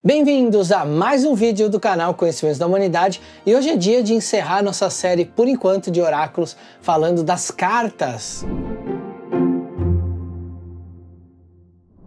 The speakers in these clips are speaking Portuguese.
Bem-vindos a mais um vídeo do canal Conhecimentos da Humanidade, e hoje é dia de encerrar nossa série, por enquanto, de oráculos, falando das cartas.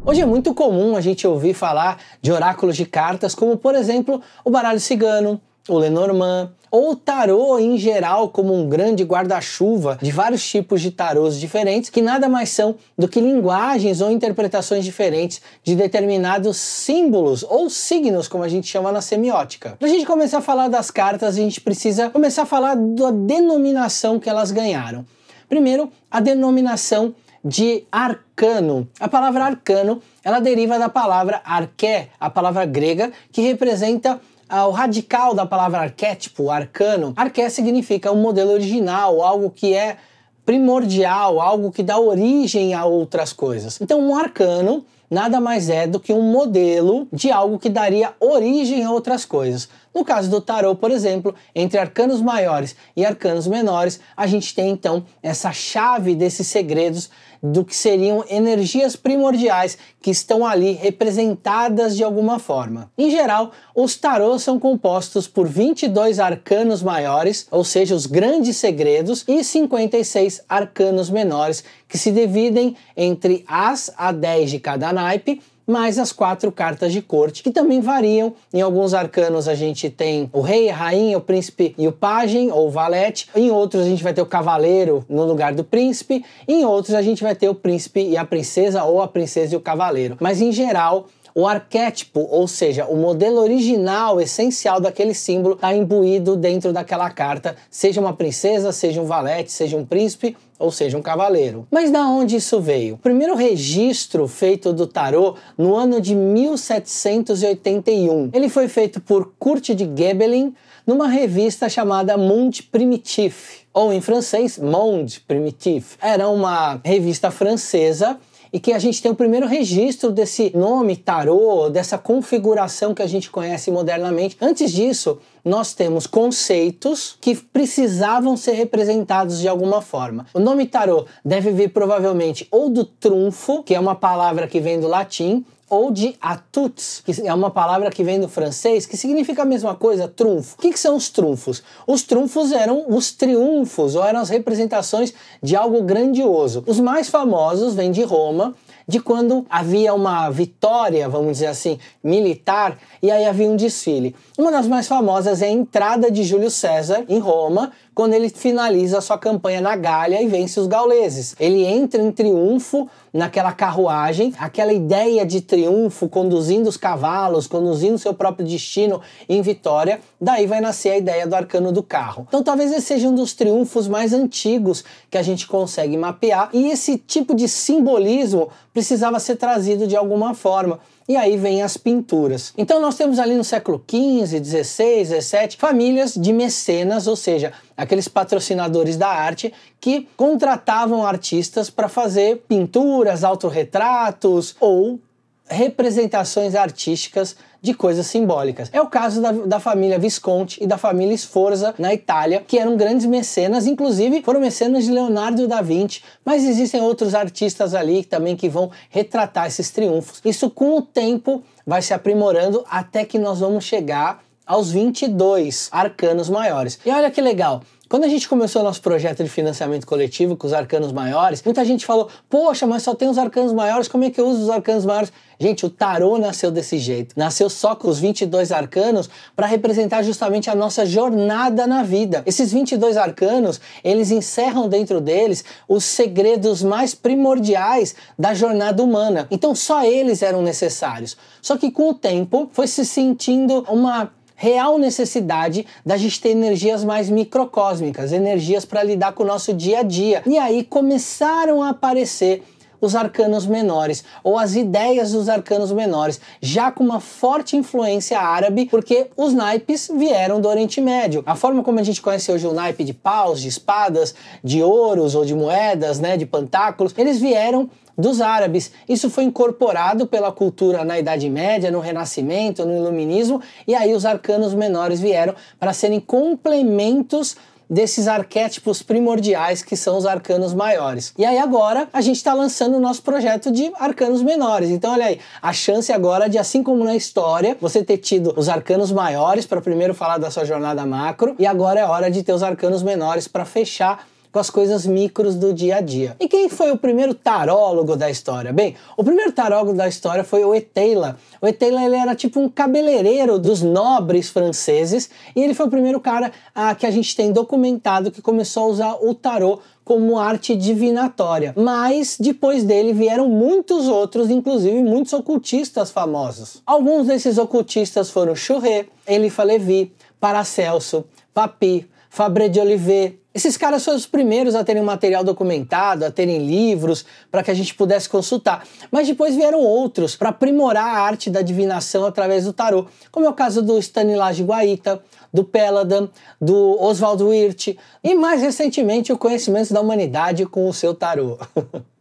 Hoje é muito comum a gente ouvir falar de oráculos de cartas, como por exemplo o baralho cigano, o Lenormand, ou o tarô em geral como um grande guarda-chuva de vários tipos de tarôs diferentes, que nada mais são do que linguagens ou interpretações diferentes de determinados símbolos ou signos, como a gente chama na semiótica. Para a gente começar a falar das cartas, a gente precisa começar a falar da denominação que elas ganharam. Primeiro, a denominação de arcano. A palavra arcano, ela deriva da palavra arqué, a palavra grega, que representa o radical da palavra arquétipo, arcano. Arqué significa um modelo original, algo que é primordial, algo que dá origem a outras coisas. Então, um arcano nada mais é do que um modelo de algo que daria origem a outras coisas. No caso do tarô, por exemplo, entre arcanos maiores e arcanos menores, a gente tem então essa chave desses segredos do que seriam energias primordiais que estão ali representadas de alguma forma. Em geral, os tarôs são compostos por 22 arcanos maiores, ou seja, os grandes segredos, e 56 arcanos menores, que se dividem entre as a 10 de cada naipe, mais as 4 cartas de corte, que também variam. Em alguns arcanos a gente tem o rei, a rainha, o príncipe e o pajem, ou o valete. Em outros a gente vai ter o cavaleiro no lugar do príncipe. Em outros a gente vai ter o príncipe e a princesa, ou a princesa e o cavaleiro. Mas em geral, o arquétipo, ou seja, o modelo original, essencial daquele símbolo, está imbuído dentro daquela carta, seja uma princesa, seja um valete, seja um príncipe, ou seja, um cavaleiro. Mas da onde isso veio? O primeiro registro feito do tarô no ano de 1781. Ele foi feito por Kurt de Gebelin numa revista chamada Monde Primitif, ou em francês, Monde Primitif. Era uma revista francesa e que a gente tem o primeiro registro desse nome tarô, dessa configuração que a gente conhece modernamente. Antes disso, nós temos conceitos que precisavam ser representados de alguma forma. O nome tarô deve vir provavelmente ou do trunfo, que é uma palavra que vem do latim, ou de atuts, que é uma palavra que vem do francês, que significa a mesma coisa, trunfo. O que são os trunfos? Os trunfos eram os triunfos, ou eram as representações de algo grandioso. Os mais famosos vêm de Roma, de quando havia uma vitória, vamos dizer assim, militar, e aí havia um desfile. Uma das mais famosas é a entrada de Júlio César em Roma, quando ele finaliza a sua campanha na Gália e vence os gauleses. Ele entra em triunfo naquela carruagem, aquela ideia de triunfo, conduzindo os cavalos, conduzindo seu próprio destino em vitória, daí vai nascer a ideia do arcano do carro. Então talvez esse seja um dos triunfos mais antigos que a gente consegue mapear, e esse tipo de simbolismo precisava ser trazido de alguma forma. E aí vem as pinturas. Então nós temos ali no século XV, XVI, XVII, famílias de mecenas, ou seja, aqueles patrocinadores da arte que contratavam artistas para fazer pinturas, autorretratos ou representações artísticas de coisas simbólicas. É o caso da família Visconti e da família Sforza na Itália, que eram grandes mecenas, inclusive foram mecenas de Leonardo da Vinci, mas existem outros artistas ali também que vão retratar esses triunfos. Isso com o tempo vai se aprimorando até que nós vamos chegar aos 22 arcanos maiores. E olha que legal! Quando a gente começou o nosso projeto de financiamento coletivo com os arcanos maiores, muita gente falou, poxa, mas só tem os arcanos maiores, como é que eu uso os arcanos maiores? Gente, o tarô nasceu desse jeito. Nasceu só com os 22 arcanos para representar justamente a nossa jornada na vida. Esses 22 arcanos, eles encerram dentro deles os segredos mais primordiais da jornada humana. Então só eles eram necessários. Só que com o tempo foi se sentindo uma real necessidade da gente ter energias mais microcósmicas, energias para lidar com o nosso dia a dia. E aí começaram a aparecer os arcanos menores, ou as ideias dos arcanos menores, já com uma forte influência árabe, porque os naipes vieram do Oriente Médio. A forma como a gente conhece hoje o naipe de paus, de espadas, de ouros ou de moedas, né, de pentáculos, eles vieram dos árabes. Isso foi incorporado pela cultura na Idade Média, no Renascimento, no Iluminismo, e aí os arcanos menores vieram para serem complementos desses arquétipos primordiais que são os arcanos maiores. E aí agora a gente está lançando o nosso projeto de arcanos menores. Então olha aí, a chance agora de, assim como na história, você ter tido os arcanos maiores para primeiro falar da sua jornada macro, e agora é hora de ter os arcanos menores para fechar com as coisas micros do dia a dia. E quem foi o primeiro tarólogo da história? Bem, o primeiro tarólogo da história foi o Eteila. O Eteila, ele era tipo um cabeleireiro dos nobres franceses, e ele foi o primeiro cara que a gente tem documentado que começou a usar o tarô como arte divinatória. Mas depois dele vieram muitos outros, inclusive muitos ocultistas famosos. Alguns desses ocultistas foram Chouret, Eliphas Lévy, Paracelso, Papy, Fabre de Olivet. Esses caras foram os primeiros a terem material documentado, a terem livros para que a gente pudesse consultar. Mas depois vieram outros para aprimorar a arte da divinação através do tarô, como é o caso do Stanislas de Guaita, do Peladan, do Oswald Wirth e mais recentemente o Conhecimentos da Humanidade com o seu tarô.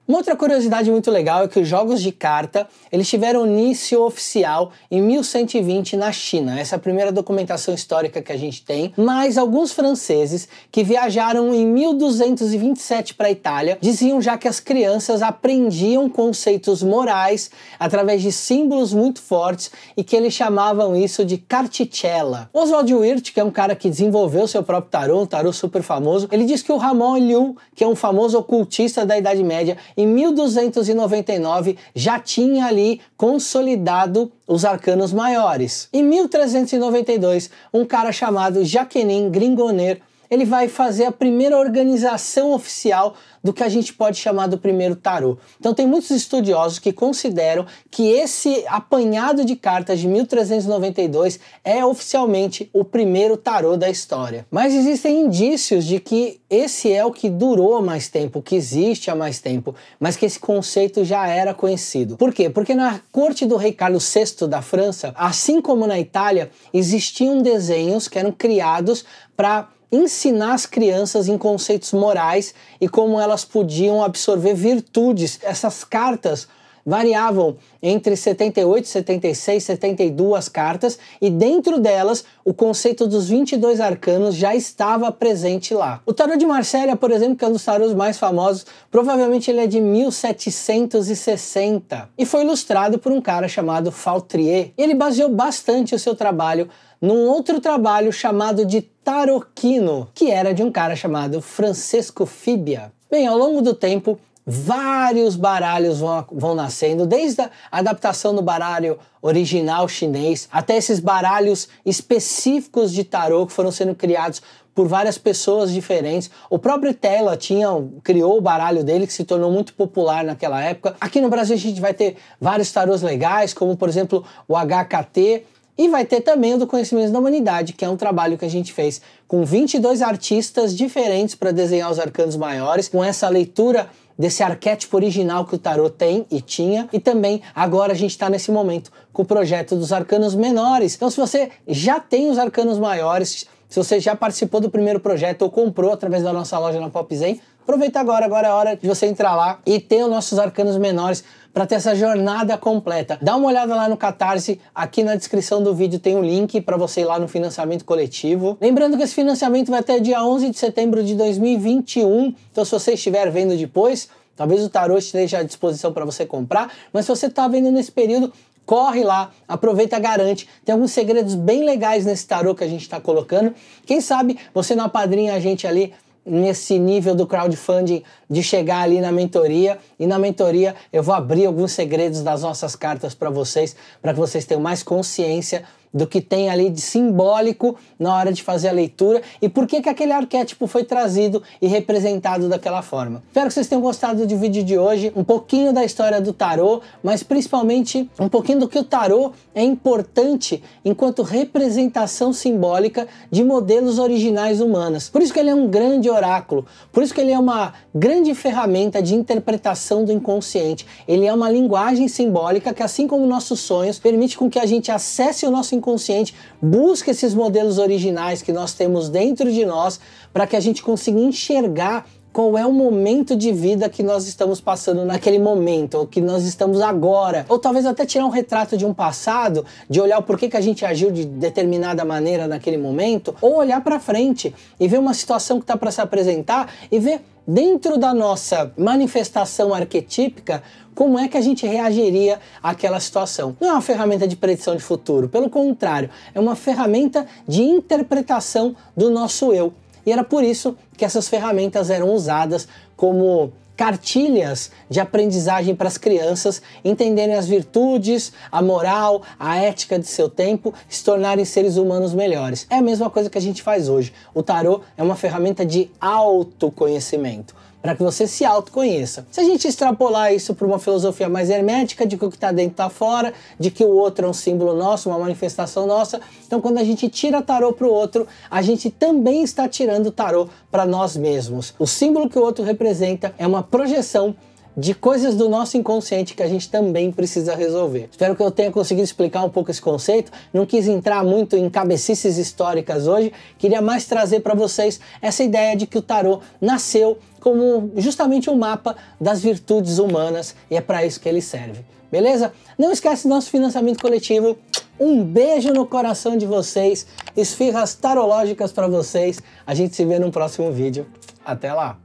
Uma outra curiosidade muito legal é que os jogos de carta, eles tiveram início oficial em 1120 na China. Essa é a primeira documentação histórica que a gente tem. Mas alguns franceses que viajaram em 1227 para a Itália diziam já que as crianças aprendiam conceitos morais através de símbolos muito fortes e que eles chamavam isso de carticella. Oswald Wirth, que é um cara que desenvolveu seu próprio tarô, um tarô super famoso, ele diz que o Ramon Llull, que é um famoso ocultista da Idade Média, em 1299 já tinha ali consolidado os arcanos maiores. Em 1392, um cara chamado Jacqueline Gringonnet, ele vai fazer a primeira organização oficial do que a gente pode chamar do primeiro tarô. Então tem muitos estudiosos que consideram que esse apanhado de cartas de 1392 é oficialmente o primeiro tarô da história. Mas existem indícios de que esse é o que durou mais tempo, que existe há mais tempo, mas que esse conceito já era conhecido. Por quê? Porque na corte do rei Carlos VI da França, assim como na Itália, existiam desenhos que eram criados para ensinar as crianças em conceitos morais e como elas podiam absorver virtudes. Essas cartas variavam entre 78, 76, 72 cartas e dentro delas o conceito dos 22 arcanos já estava presente lá. O tarô de Marsella, por exemplo, que é um dos tarôs mais famosos, provavelmente ele é de 1760 e foi ilustrado por um cara chamado Fautrier. Ele baseou bastante o seu trabalho num outro trabalho chamado de Taroquino, que era de um cara chamado Francesco Fibbia. Bem, ao longo do tempo, vários baralhos vão nascendo, desde a adaptação do baralho original chinês, até esses baralhos específicos de tarô que foram sendo criados por várias pessoas diferentes. O próprio Tela criou o baralho dele, que se tornou muito popular naquela época. Aqui no Brasil a gente vai ter vários tarôs legais, como por exemplo o HKT, e vai ter também o do Conhecimentos da Humanidade, que é um trabalho que a gente fez com 22 artistas diferentes para desenhar os arcanos maiores, com essa leitura desse arquétipo original que o tarô tem e tinha, e também agora a gente está nesse momento com o projeto dos arcanos menores. Então se você já tem os arcanos maiores, se você já participou do primeiro projeto ou comprou através da nossa loja na Popzen, aproveita agora é a hora de você entrar lá e ter os nossos arcanos menores para ter essa jornada completa. Dá uma olhada lá no Catarse, aqui na descrição do vídeo tem um link para você ir lá no financiamento coletivo. Lembrando que esse financiamento vai até dia 11 de setembro de 2021, então se você estiver vendo depois, talvez o tarô esteja à disposição para você comprar, mas se você está vendo nesse período, corre lá, aproveita, garante. Tem alguns segredos bem legais nesse tarô que a gente está colocando. Quem sabe você não apadrinha a gente ali nesse nível do crowdfunding de chegar ali na mentoria, e na mentoria eu vou abrir alguns segredos das nossas cartas para vocês que vocês tenham mais consciência do que tem ali de simbólico na hora de fazer a leitura e por que aquele arquétipo foi trazido e representado daquela forma. Espero que vocês tenham gostado do vídeo de hoje, um pouquinho da história do tarô, mas principalmente um pouquinho do que o tarô é importante enquanto representação simbólica de modelos originais humanos. Por isso que ele é um grande oráculo, por isso que ele é uma grande ferramenta de interpretação do inconsciente. Ele é uma linguagem simbólica que, assim como nossos sonhos, permite com que a gente acesse o nosso inconsciente, busque esses modelos originais que nós temos dentro de nós para que a gente consiga enxergar qual é o momento de vida que nós estamos passando naquele momento, ou que nós estamos agora, ou talvez até tirar um retrato de um passado, de olhar o porquê que a gente agiu de determinada maneira naquele momento, ou olhar para frente e ver uma situação que está para se apresentar e ver dentro da nossa manifestação arquetípica como é que a gente reagiria àquela situação. Não é uma ferramenta de predição de futuro, pelo contrário, é uma ferramenta de interpretação do nosso eu. E era por isso que essas ferramentas eram usadas como cartilhas de aprendizagem para as crianças entenderem as virtudes, a moral, a ética de seu tempo, se tornarem seres humanos melhores. É a mesma coisa que a gente faz hoje. O tarô é uma ferramenta de autoconhecimento, para que você se autoconheça. Se a gente extrapolar isso para uma filosofia mais hermética, de que o que está dentro está fora, de que o outro é um símbolo nosso, uma manifestação nossa, então quando a gente tira tarô para o outro, a gente também está tirando o tarô para nós mesmos. O símbolo que o outro representa é uma projeção de coisas do nosso inconsciente que a gente também precisa resolver. Espero que eu tenha conseguido explicar um pouco esse conceito. Não quis entrar muito em cabecices históricas hoje, queria mais trazer para vocês essa ideia de que o tarô nasceu como justamente um mapa das virtudes humanas e é para isso que ele serve. Beleza? Não esquece do nosso financiamento coletivo. Um beijo no coração de vocês, esfirras tarológicas para vocês. A gente se vê no próximo vídeo. Até lá!